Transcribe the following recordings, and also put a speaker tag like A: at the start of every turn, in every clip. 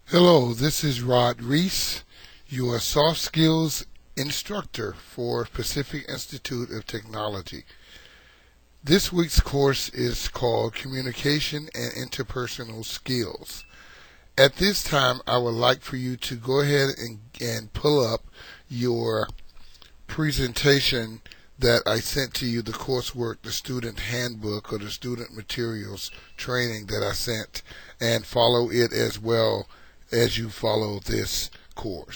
A: Hello, this is Rod Reese, your soft skills instructor for Pacific Institute of Technology. This week's course is called Communication and Interpersonal Skills. At this time, I would like for you to go ahead and pull up your presentation that I sent to you, the coursework, the student handbook, or the student materials training that I sent, and follow it as well as you follow this course.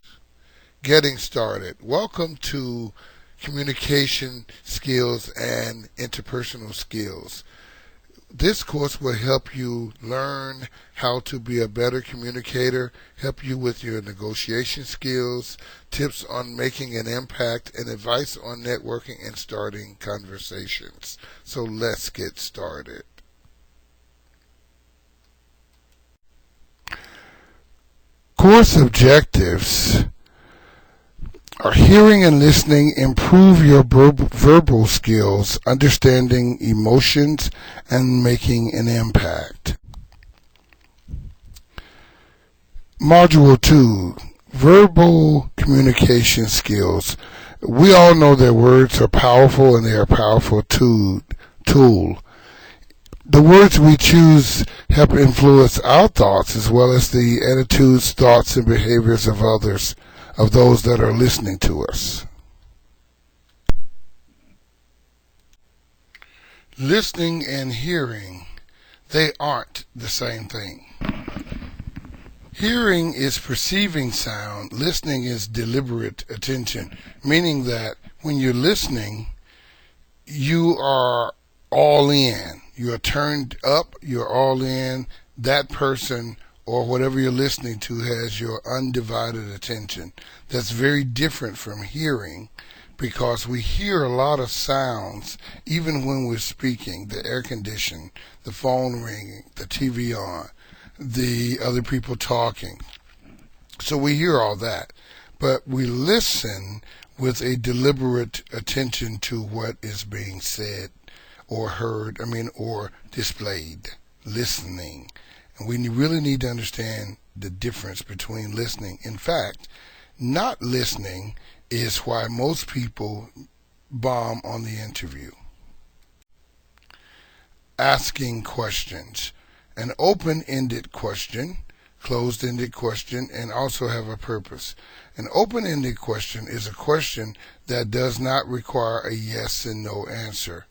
A: Getting started. Welcome to Communication Skills and Interpersonal Skills. This course will help you learn how to be a better communicator, help you with your negotiation skills, tips on making an impact, and advice on networking and starting conversations. So let's get started. Course objectives are hearing and listening, improve your verbal skills, understanding emotions, and making an impact. Module 2, verbal communication skills. We all know that words are powerful and they are a powerful tool. The words we choose help influence our thoughts as well as the attitudes, thoughts, and behaviors of others, of those that are listening to us. Listening and hearing, they aren't the same thing. Hearing is perceiving sound. Listening is deliberate attention, meaning that when you're listening, you are all in. You're turned up, you're all in. That person or whatever you're listening to has your undivided attention. That's very different from hearing, because we hear a lot of sounds even when we're speaking. The air conditioning, the phone ringing, the TV on, the other people talking. So we hear all that. But we listen with a deliberate attention to what is being said or heard, or displayed. Listening. And we really need to understand the difference between listening. In fact, not listening is why most people bomb on the interview. Asking questions. An open-ended question, closed-ended question, and also have a purpose. An open-ended question is a question that does not require a yes and no answer.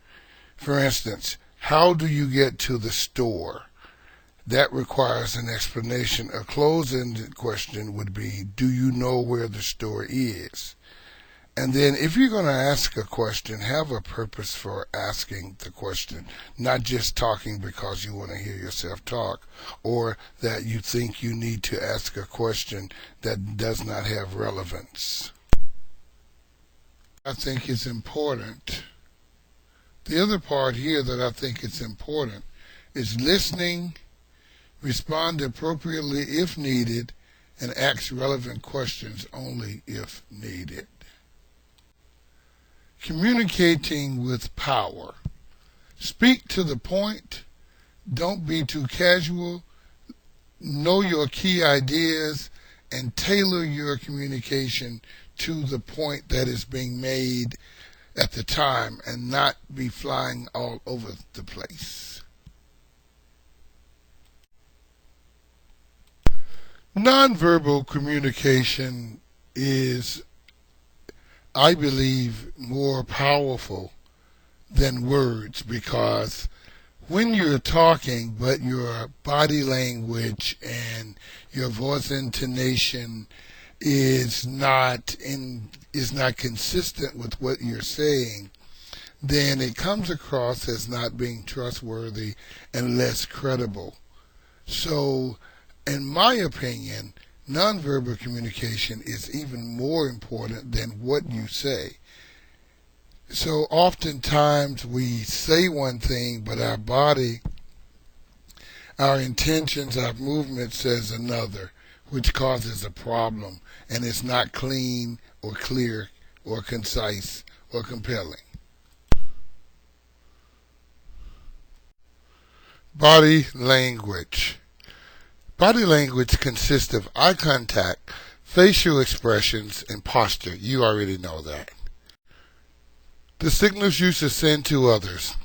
A: For instance, how do you get to the store? That requires an explanation. A closed-ended question would be, do you know where the store is? And then if you're going to ask a question, have a purpose for asking the question, not just talking because you want to hear yourself talk, or that you think you need to ask a question that does not have relevance. I think it's important. The other part here that I think is important is listening, respond appropriately if needed, and ask relevant questions only if needed. Communicating with power. Speak to the point. Don't be too casual. Know your key ideas and tailor your communication to the point that is being made at the time, and not be flying all over the place. Nonverbal communication is, I believe, more powerful than words, because when you're talking but your body language and your voice intonation is not consistent with what you're saying, then it comes across as not being trustworthy and less credible. So, in my opinion, nonverbal communication is even more important than what you say. So oftentimes we say one thing, but our body, our intentions, our movement says another, which causes a problem, and it's not clean or clear or concise or compelling. Body language. Body language consists of eye contact, facial expressions, and posture. You already know that. The signals you should send to others.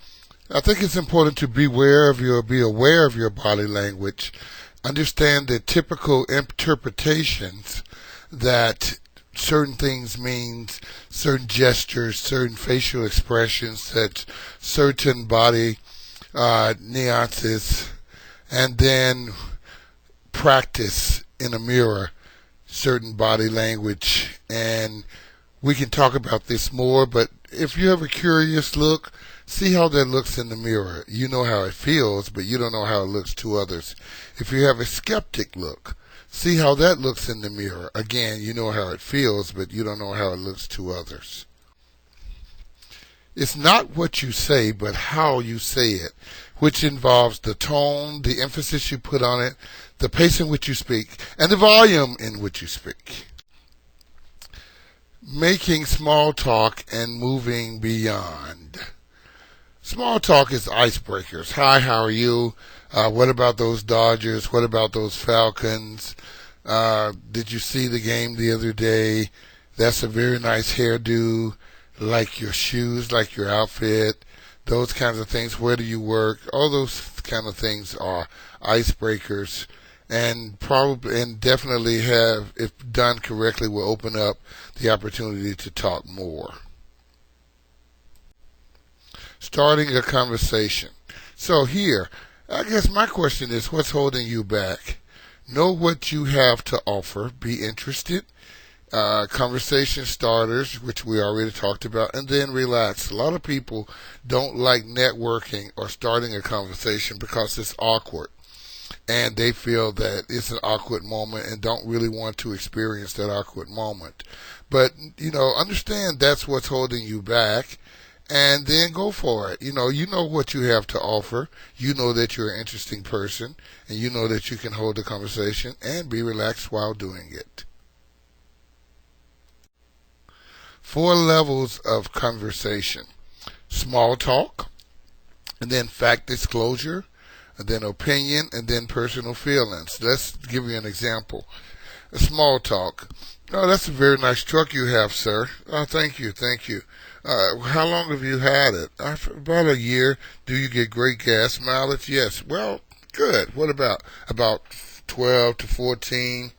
A: I think it's important to be aware of your body language, understand the typical interpretations that certain things mean, certain gestures, certain facial expressions, such certain body nuances, and then practice in a mirror certain body language. And we can talk about this more, but if you have a curious look, see how that looks in the mirror. You know how it feels, but you don't know how it looks to others. If you have a skeptic look, see how that looks in the mirror. Again, you know how it feels, but you don't know how it looks to others. It's not what you say, but how you say it, which involves the tone, the emphasis you put on it, the pace in which you speak, and the volume in which you speak. Making small talk and moving beyond. Small talk is icebreakers. Hi, how are you? What about those Dodgers? What about those Falcons? Did you see the game the other day? That's a very nice hairdo. Like your shoes, like your outfit, those kinds of things. Where do you work? All those kind of things are icebreakers, and definitely have, if done correctly, will open up the opportunity to talk more. Starting a conversation. So here, I guess my question is, what's holding you back? Know what you have to offer. Be interested. Conversation starters, which we already talked about, and then relax. A lot of people don't like networking or starting a conversation because it's awkward, and they feel that it's an awkward moment and don't really want to experience that awkward moment. But, understand that's what's holding you back, and then go for it. You know what you have to offer. You know that you're an interesting person, and you know that you can hold a conversation and be relaxed while doing it. 4 levels of conversation. Small talk, and then fact disclosure, and then opinion, and then personal feelings. Let's give you an example. A small talk. Oh, that's a very nice truck you have, sir. Oh, thank you. How long have you had it? About a year. Do you get great gas mileage? Yes. Well, good. What about? About 12 to 14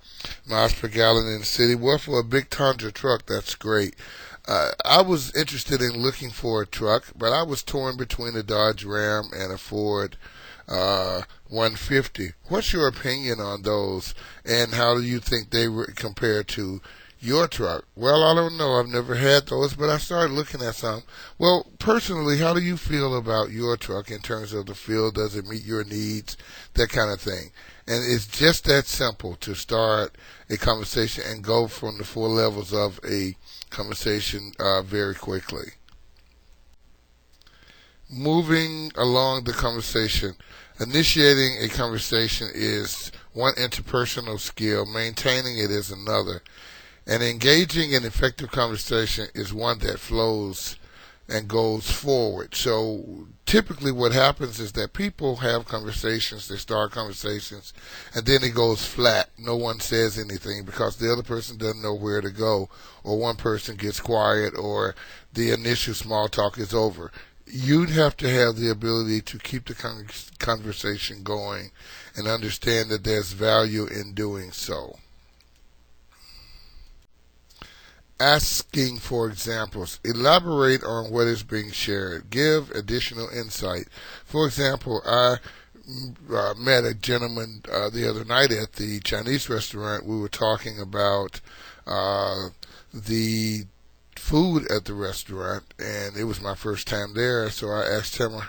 A: miles per gallon in the city. Well, for a big Tundra truck, that's great. I was interested in looking for a truck, but I was torn between a Dodge Ram and a Ford 150. What's your opinion on those, and how do you think they compare to your truck? Well, I don't know. I've never had those, but I started looking at some. Well, personally, how do you feel about your truck in terms of the feel? Does it meet your needs? That kind of thing. And it's just that simple to start a conversation and go from the 4 levels of a conversation very quickly. Moving along the conversation. Initiating a conversation is one interpersonal skill. Maintaining it is another. And engaging in effective conversation is one that flows and goes forward. So typically what happens is that people have conversations, they start conversations, and then it goes flat. No one says anything because the other person doesn't know where to go, or one person gets quiet, or the initial small talk is over. You'd have to have the ability to keep the conversation going and understand that there's value in doing so. Asking for examples. Elaborate on what is being shared. Give additional insight. For example, I met a gentleman the other night at the Chinese restaurant. We were talking about the food at the restaurant, and it was my first time there, so I asked him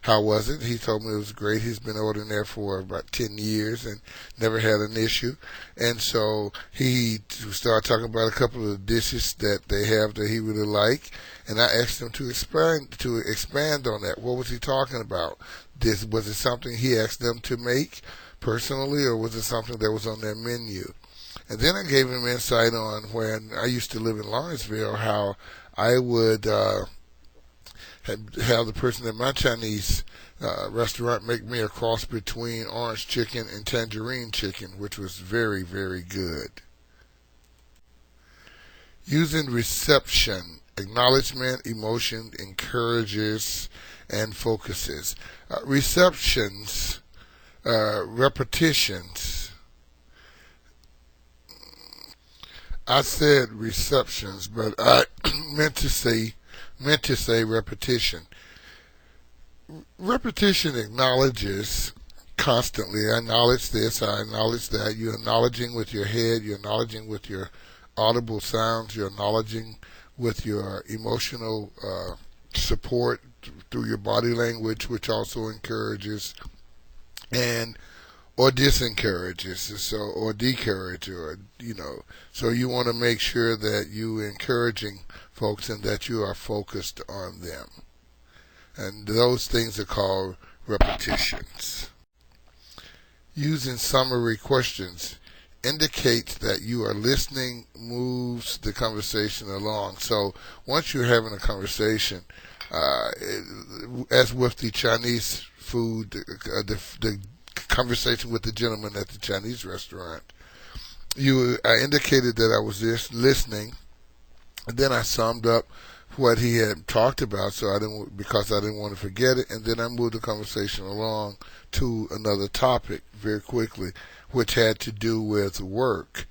A: how was it. He told me it was great. He's been ordering there for about 10 years and never had an issue. And so he started talking about a couple of dishes that they have that he really liked, and I asked him to expand on that. What was he talking about? Was it something he asked them to make personally, or was it something that was on their menu? And then I gave him insight on when I used to live in Lawrenceville, how I would have the person at my Chinese restaurant make me a cross between orange chicken and tangerine chicken, which was very, very good. Using reception, acknowledgement, emotion, encourages, and focuses. Receptions, repetitions. I said receptions, but I meant to say repetition. Repetition acknowledges constantly. I acknowledge this, I acknowledge that. You're acknowledging with your head, you're acknowledging with your audible sounds, you're acknowledging with your emotional support through your body language, which also encourages and or disencourages, so or decourage, or so you want to make sure that you encouraging folks and that you are focused on them. And those things are called repetitions. Using summary questions indicates that you are listening, moves the conversation along. So once you're having a conversation, as with the Chinese food, the conversation with the gentleman at the Chinese restaurant, I indicated that I was just listening, and then I summed up what he had talked about, because I didn't want to forget it, and then I moved the conversation along to another topic very quickly, which had to do with work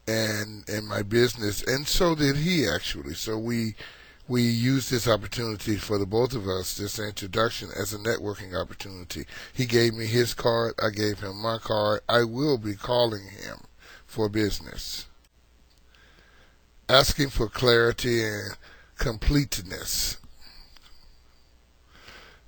A: and my business, and so did he actually. So we used this opportunity for the both of us, this introduction, as a networking opportunity. He gave me his card, I gave him my card. I will be calling him for business. Asking for clarity and completeness.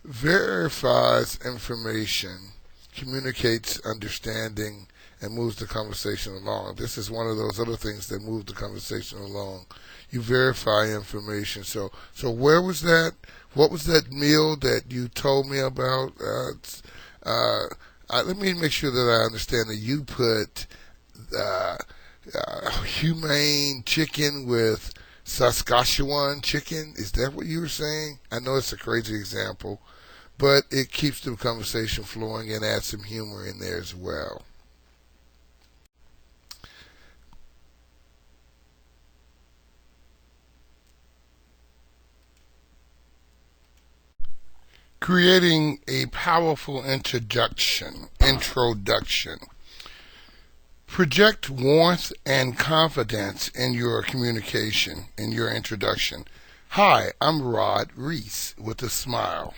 A: Verifies information, communicates understanding, and moves the conversation along. This is one of those other things that move the conversation along. You verify information. So where was that? What was that meal that you told me about? Let me make sure that I understand that you put humane chicken with Saskatchewan chicken. Is that what you were saying? I know it's a crazy example, but it keeps the conversation flowing and adds some humor in there as well. Creating a powerful introduction. Project warmth and confidence in your communication, in your introduction. Hi, I'm Rod Reese, with a smile.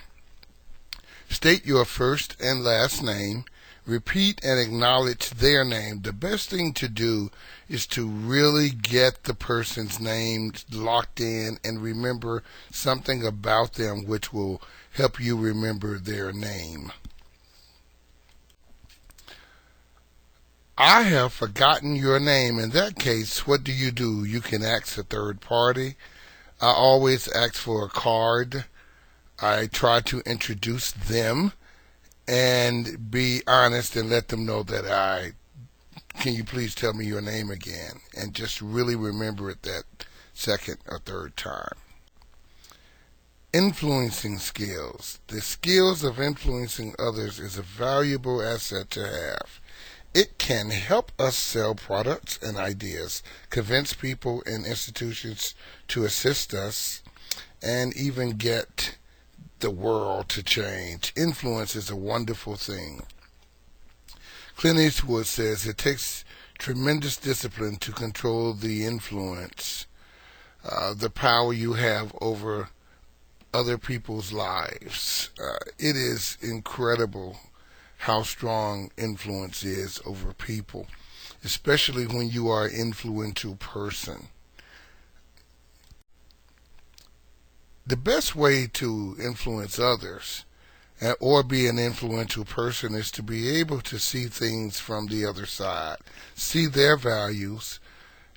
A: State your first and last name. Repeat and acknowledge their name. The best thing to do is to really get the person's name locked in and remember something about them which will help you remember their name. I have forgotten your name. In that case, what do? You can ask a third party. I always ask for a card. I try to introduce them and be honest and let them know that can you please tell me your name again? And just really remember it that second or third time. Influencing skills. The skills of influencing others is a valuable asset to have. It can help us sell products and ideas, convince people and institutions to assist us, and even get the world to change. Influence is a wonderful thing. Clint Eastwood says it takes tremendous discipline to control the influence, the power you have over other people's lives. It is incredible how strong influence is over people, especially when you are an influential person. The best way to influence others or be an influential person is to be able to see things from the other side, see their values,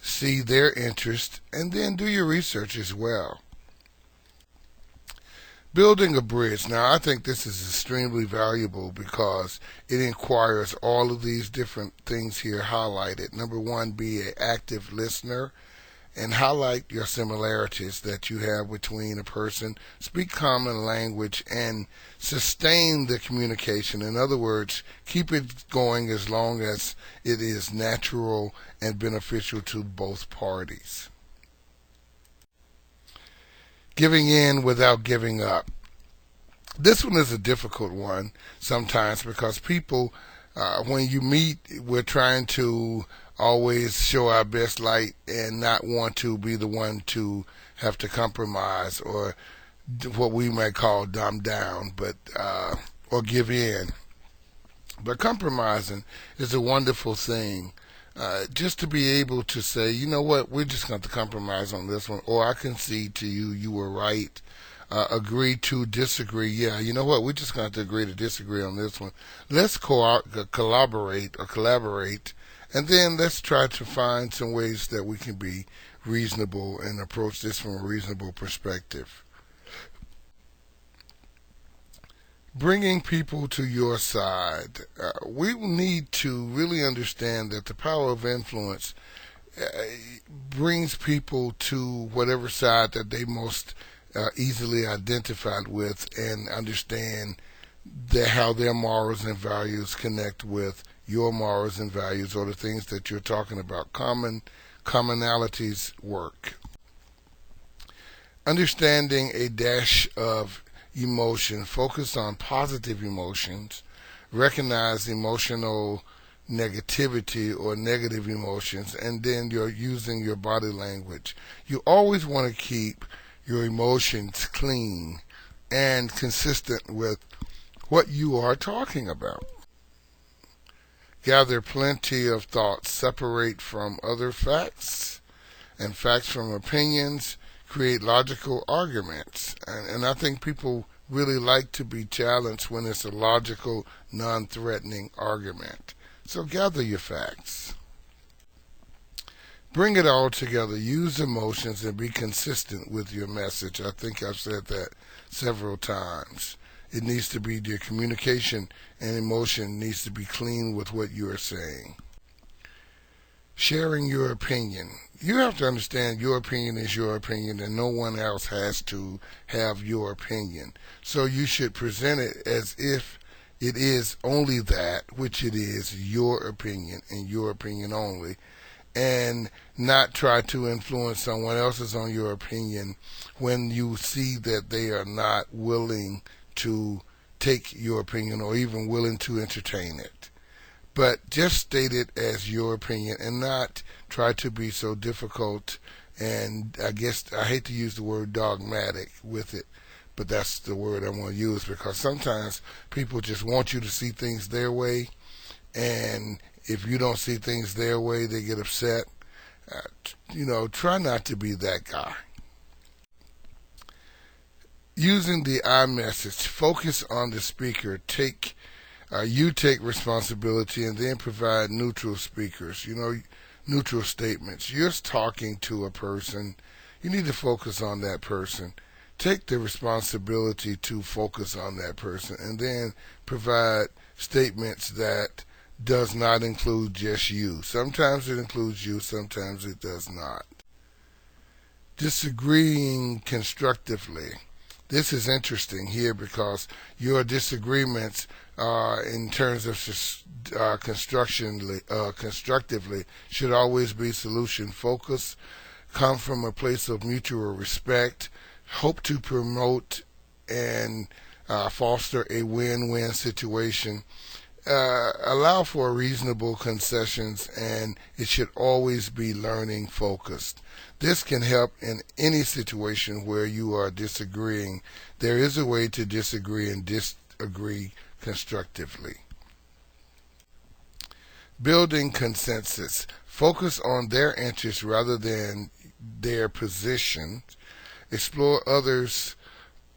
A: see their interests, and then do your research as well. Building a bridge. Now, I think this is extremely valuable because it requires all of these different things here highlighted. Number one, be an active listener. and highlight your similarities that you have between a person. Speak common language and sustain the communication. In other words, keep it going as long as it is natural and beneficial to both parties. Giving in without giving up. This one is a difficult one sometimes because people, when you meet, we're trying to always show our best light and not want to be the one to have to compromise or what we might call dumb down, but or give in. But compromising is a wonderful thing. Just to be able to say, you know what, we're just going to compromise on this one, or I concede to you, you were right. Agree to disagree. Yeah, you know what, we're just going to agree to disagree on this one. Let's collaborate, and then let's try to find some ways that we can be reasonable and approach this from a reasonable perspective. Bringing people to your side. We need to really understand that the power of influence brings people to whatever side that they most easily identified with and understand how their morals and values connect with your morals and values or the things that you're talking about. Commonalities work. Understanding a dash of emotion. Focus on positive emotions. Recognize emotional negativity or negative emotions, and then you're using your body language. You always want to keep your emotions clean and consistent with what you are talking about. Gather plenty of thoughts. Separate from other facts and facts from opinions. Create logical arguments. And I think people really like to be challenged when it's a logical, non-threatening argument. So gather your facts. Bring it all together. Use emotions and be consistent with your message. I think I've said that several times. It needs to be, your communication and emotion needs to be clean with what you are saying. Sharing your opinion. You have to understand your opinion is your opinion and no one else has to have your opinion. So you should present it as if it is only that, which it is, your opinion and your opinion only, and not try to influence someone else's on your opinion when you see that they are not willing to take your opinion or even willing to entertain it. But just state it as your opinion and not try to be so difficult and I hate to use the word dogmatic with it, but that's the word I want to use because sometimes people just want you to see things their way, and if you don't see things their way, they get upset. Try not to be that guy. Using the I message. Focus on the speaker. You take responsibility and then provide neutral speakers. Neutral statements. You're talking to a person. You need to focus on that person. Take the responsibility to focus on that person and then provide statements that does not include just you. Sometimes it includes you, sometimes it does not. Disagreeing constructively. This is interesting here because your disagreements in terms of constructively should always be solution focused, come from a place of mutual respect, hope to promote and foster a win-win situation. Allow for reasonable concessions, and it should always be learning focused. This can help in any situation where you are disagreeing. There is a way to disagree and disagree constructively. Building consensus. Focus on their interests rather than their position. Explore others'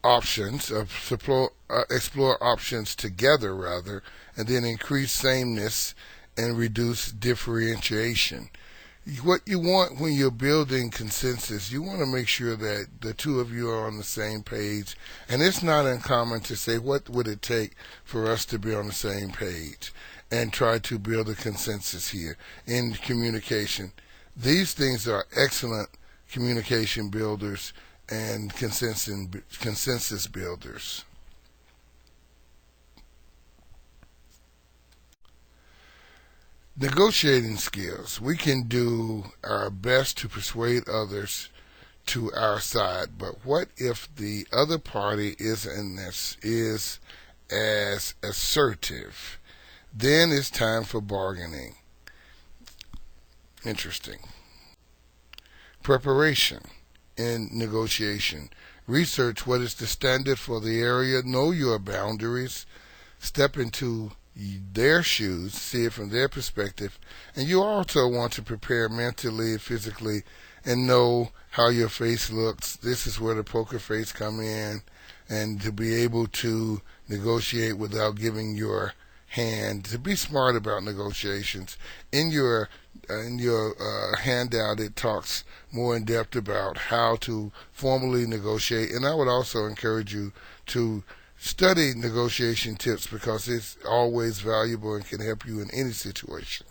A: options, explore options together rather, and then increase sameness and reduce differentiation. What you want when you're building consensus, you want to make sure that the two of you are on the same page. And it's not uncommon to say, what would it take for us to be on the same page? And try to build a consensus here in communication. These things are excellent communication builders, and consensus builders. Negotiating skills. We can do our best to persuade others to our side, but what if the other party is as assertive? Then it's time for bargaining. Interesting. Preparation in negotiation. Research what is the standard for the area, know your boundaries, step into their shoes, see it from their perspective, and you also want to prepare mentally, physically, and know how your face looks. This is where the poker face come in, and to be able to negotiate without giving your hand, to be smart about negotiations. In your handout, it talks more in depth about how to formally negotiate, and I would also encourage you to study negotiation tips because it's always valuable and can help you in any situation.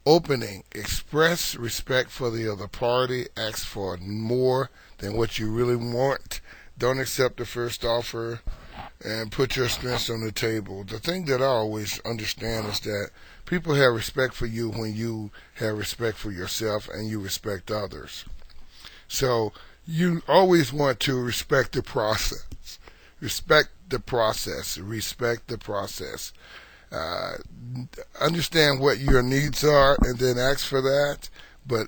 A: Opening. Express respect for the other party. Ask for more than what you really want. Don't accept the first offer and put your strengths on the table. The thing that I always understand is that people have respect for you when you have respect for yourself and you respect others. So you always want to respect the process. Respect the process. Respect the process. Understand what your needs are and then ask for that, but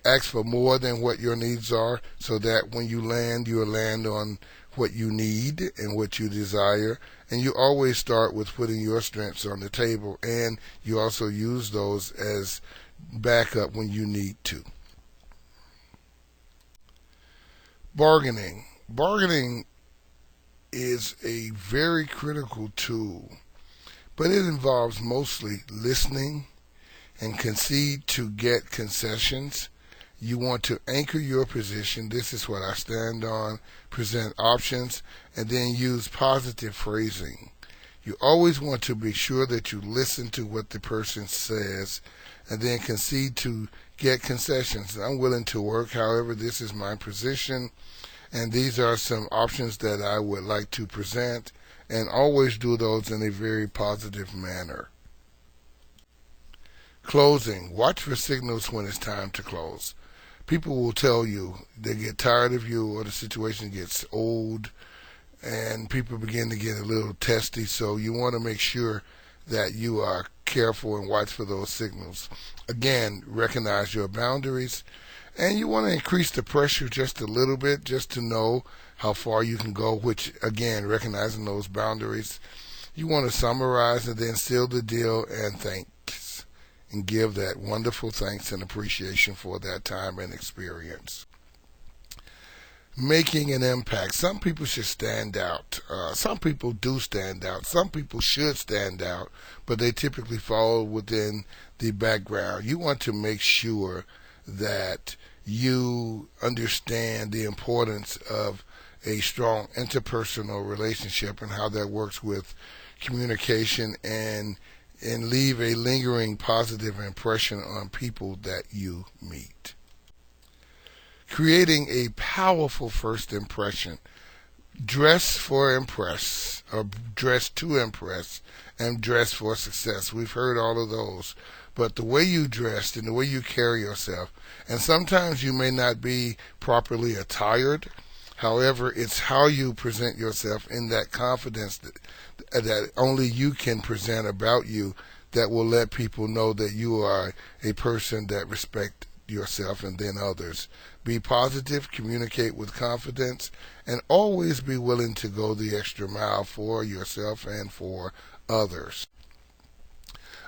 A: ask for more than what your needs are so that when you you'll land on what you need and what you desire. And you always start with putting your strengths on the table, and you also use those as backup when you need to. Bargaining. Bargaining is a very critical tool, but it involves mostly listening and concede to get concessions. You want to anchor your position. This is what I stand on. Present options and then use positive phrasing. You always want to be sure that you listen to what the person says and then concede to get concessions. I'm willing to work, however, this is my position, and these are some options that I would like to present, and always do those in a very positive manner. Closing. Watch for signals when it's time to close. People will tell you they get tired of you or the situation gets old and people begin to get a little testy, so you want to make sure that you are careful and watch for those signals. Again, recognize your boundaries, and you want to increase the pressure just a little bit just to know how far you can go, which again, recognizing those boundaries. You want to summarize and then seal the deal and thanks and give that wonderful thanks and appreciation for that time and experience. Making an impact. Some people should stand out. Some people do stand out. Some people should stand out, but they typically fall within the background. You want to make sure that you understand the importance of a strong interpersonal relationship and how that works with communication and leave a lingering positive impression on people that you meet. Creating a powerful first impression. Dress for impress, or dress to impress, and dress for success. We've heard all of those. But the way you dress and the way you carry yourself, and sometimes you may not be properly attired. However, it's how you present yourself in that confidence that only you can present about you that will let people know that you are a person that respects yourself and then others. Be positive, communicate with confidence, and always be willing to go the extra mile for yourself and for others.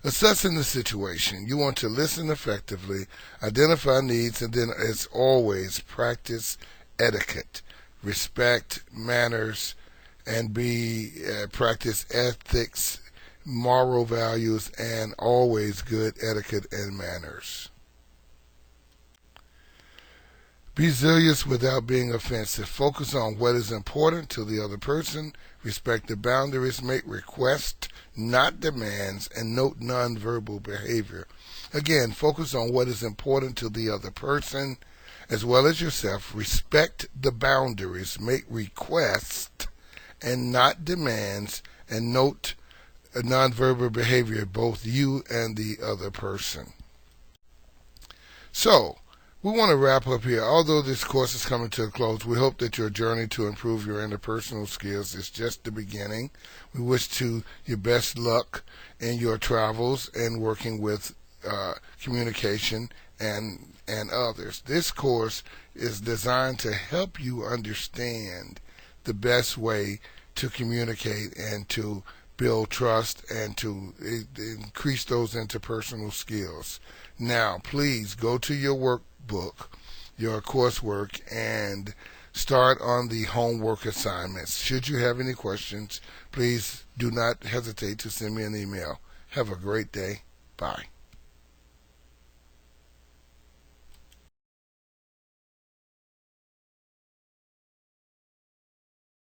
A: Assessing the situation. You want to listen effectively, identify needs, and then, as always, practice etiquette, respect manners, and practice ethics, moral values, and always good etiquette and manners. Be zealous without being offensive. Focus on what is important to the other person. Respect the boundaries. Make requests, not demands, and note nonverbal behavior. Again, focus on what is important to the other person as well as yourself. Respect the boundaries. Make requests and not demands, and note nonverbal behavior, both you and the other person. So, we want to wrap up here. Although this course is coming to a close, we hope that your journey to improve your interpersonal skills is just the beginning. We wish you best luck in your travels and working with communication and others. This course is designed to help you understand the best way to communicate and to build trust and to increase those interpersonal skills. Now, please go to your workbook, your coursework, and start on the homework assignments. Should you have any questions, please do not hesitate to send me an email. Have a great day. Bye.